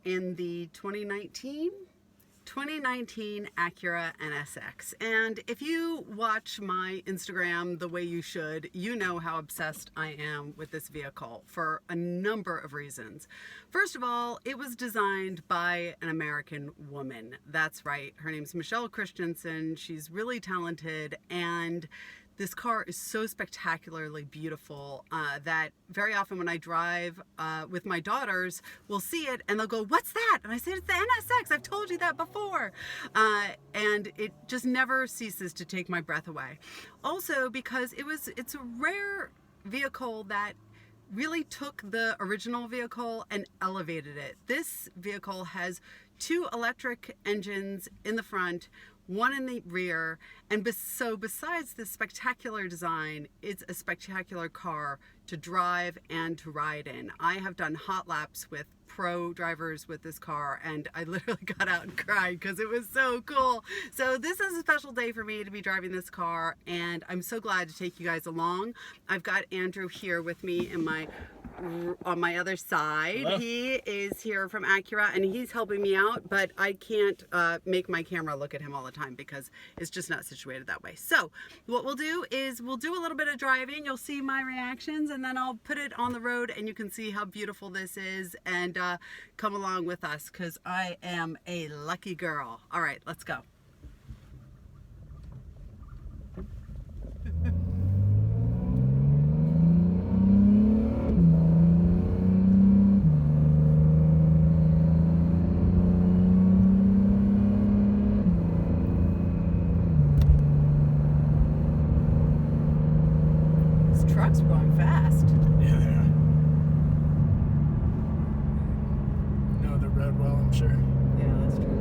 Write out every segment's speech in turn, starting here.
in the 2019 Acura NSX. And if you watch my Instagram the way you should, you know how obsessed I am with this vehicle for a number of reasons. First of all, it was designed by an American woman. That's right. Her name's Michelle Christensen. She's really talented, and this car is so spectacularly beautiful that very often when I drive with my daughters, we'll see it and they'll go, "What's that?" And I say, "It's the NSX. I've told you that before." And it just never ceases to take my breath away. Also because it's a rare vehicle that really took the original vehicle and elevated it. This vehicle has 2 electric engines in the front, 1 in the rear, and so besides this spectacular design, it's a spectacular car to drive and to ride in. I have done hot laps with pro drivers with this car, and I literally got out and cried because it was so cool. So this is a special day for me to be driving this car, and I'm so glad to take you guys along. I've got Andrew here with me on my other side. Hello. He is here from Acura and he's helping me out, but I can't make my camera look at him all the time because it's just not situated that way. So what we'll do is we'll do a little bit of driving. You'll see my reactions, and then I'll put it on the road and you can see how beautiful this is, and come along with us because I am a lucky girl. All right, let's go. Trucks are going fast. Yeah, they are. No, they're rode well, I'm sure. Yeah, that's true.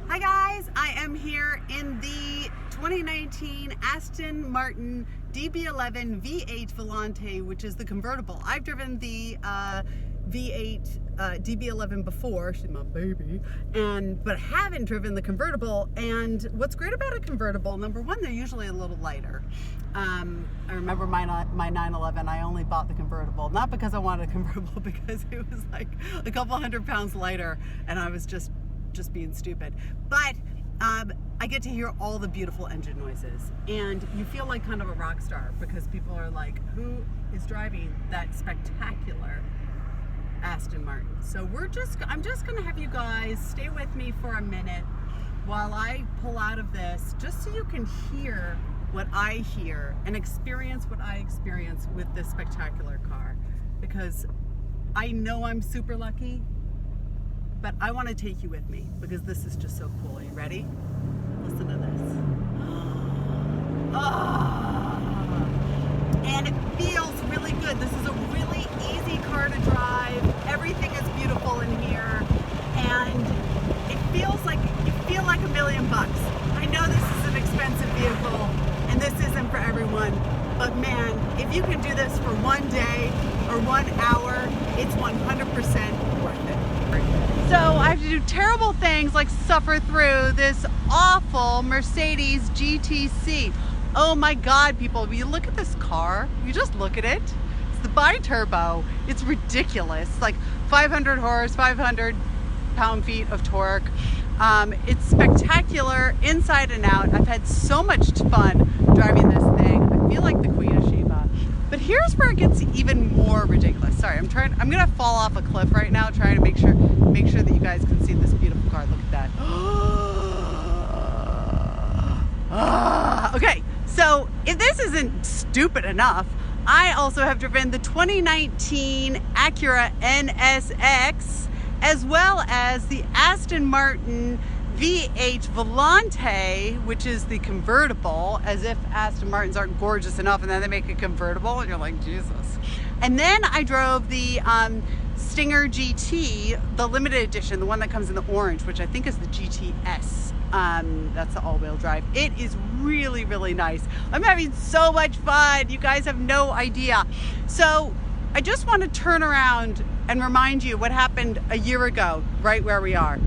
Hi guys, I am here in the 2019 Aston Martin DB11 V8 Volante, which is the convertible. I've driven the V8 DB11 before, she's my baby, but haven't driven the convertible. And what's great about a convertible, number one, they're usually a little lighter. I remember my 911, I only bought the convertible, not because I wanted a convertible, because it was like a couple 100 pounds lighter and I was just being stupid. But I get to hear all the beautiful engine noises, and you feel like kind of a rock star because people are like, who is driving that spectacular Aston Martin? So I'm just gonna have you guys stay with me for a minute while I pull out of this, just so you can hear what I hear and experience what I experience with this spectacular car, because I know I'm super lucky, but I want to take you with me because this is just so cool. Are you ready? Listen to this. Oh, and it feels really good. This is a really easy car to drive. Everything is beautiful in here, and it feels like you feel like $1 million. I know this is an expensive vehicle, and this isn't for everyone. But man, if you can do this for one day or 1 hour, it's 100% worth it. So I have to do terrible things like suffer through this awful Mercedes GT C. Oh my God, people, if you look at this car, you just look at it. It's the bi-turbo. It's ridiculous. Like 500 horse, 500 pound-feet of torque. It's spectacular inside and out. I've had so much fun driving this thing. I feel like the Queen of Sheba. But here's where it gets even more ridiculous. Sorry, I'm gonna fall off a cliff right now, trying to make sure that you guys can see this beautiful car. Look at that. Okay, so if this isn't stupid enough, I also have driven the 2019 Acura NSX, as well as the Aston Martin V8 Volante, which is the convertible, as if Aston Martins aren't gorgeous enough, and then they make a convertible and you're like, Jesus. And then I drove the Stinger GT, the limited edition, the one that comes in the orange, which I think is the GTS. That's the all-wheel drive. It is really, really nice. I'm having so much fun. You guys have no idea. So I just want to turn around and remind you what happened a year ago, right where we are.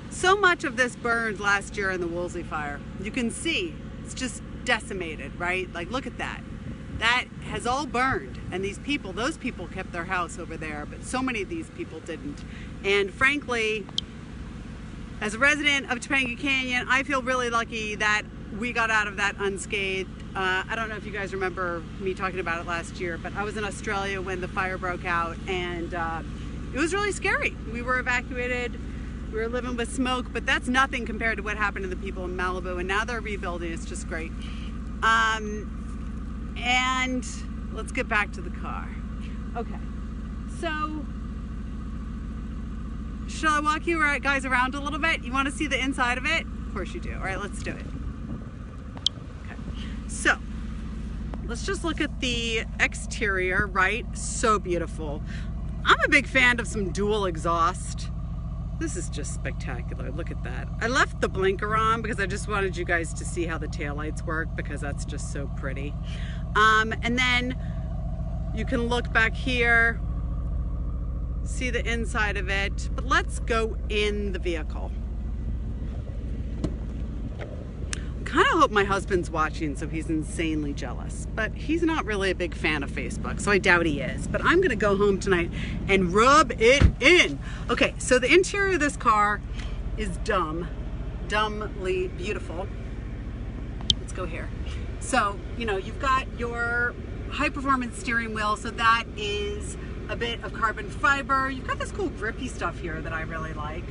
So much of this burned last year in the Woolsey fire. You can see it's just decimated, right? Like, look at that. That has all burned. And these people, those people kept their house over there, but so many of these people didn't. And frankly, as a resident of Topanga Canyon, I feel really lucky that we got out of that unscathed. I don't know if you guys remember me talking about it last year, but I was in Australia when the fire broke out, and it was really scary. We were evacuated. We were living with smoke, but that's nothing compared to what happened to the people in Malibu, and now they're rebuilding. It's just great. And let's get back to the car. Okay, so shall I walk you guys around a little bit? You want to see the inside of it? Of course you do. All right, let's do it. Okay, so let's just look at the exterior, right? So beautiful. I'm a big fan of some dual exhaust. This is just spectacular. Look at that. I left the blinker on because I just wanted you guys to see how the taillights work, because that's just so pretty. And then you can look back here, see the inside of it, but let's go in the vehicle. I kind of hope my husband's watching, so he's insanely jealous, but he's not really a big fan of Facebook, so I doubt he is. But I'm gonna go home tonight and rub it in. Okay, so the interior of this car is dumbly beautiful. Let's go here. So, you know, you've got your high performance steering wheel, so that is a bit of carbon fiber. You've got this cool grippy stuff here that I really like.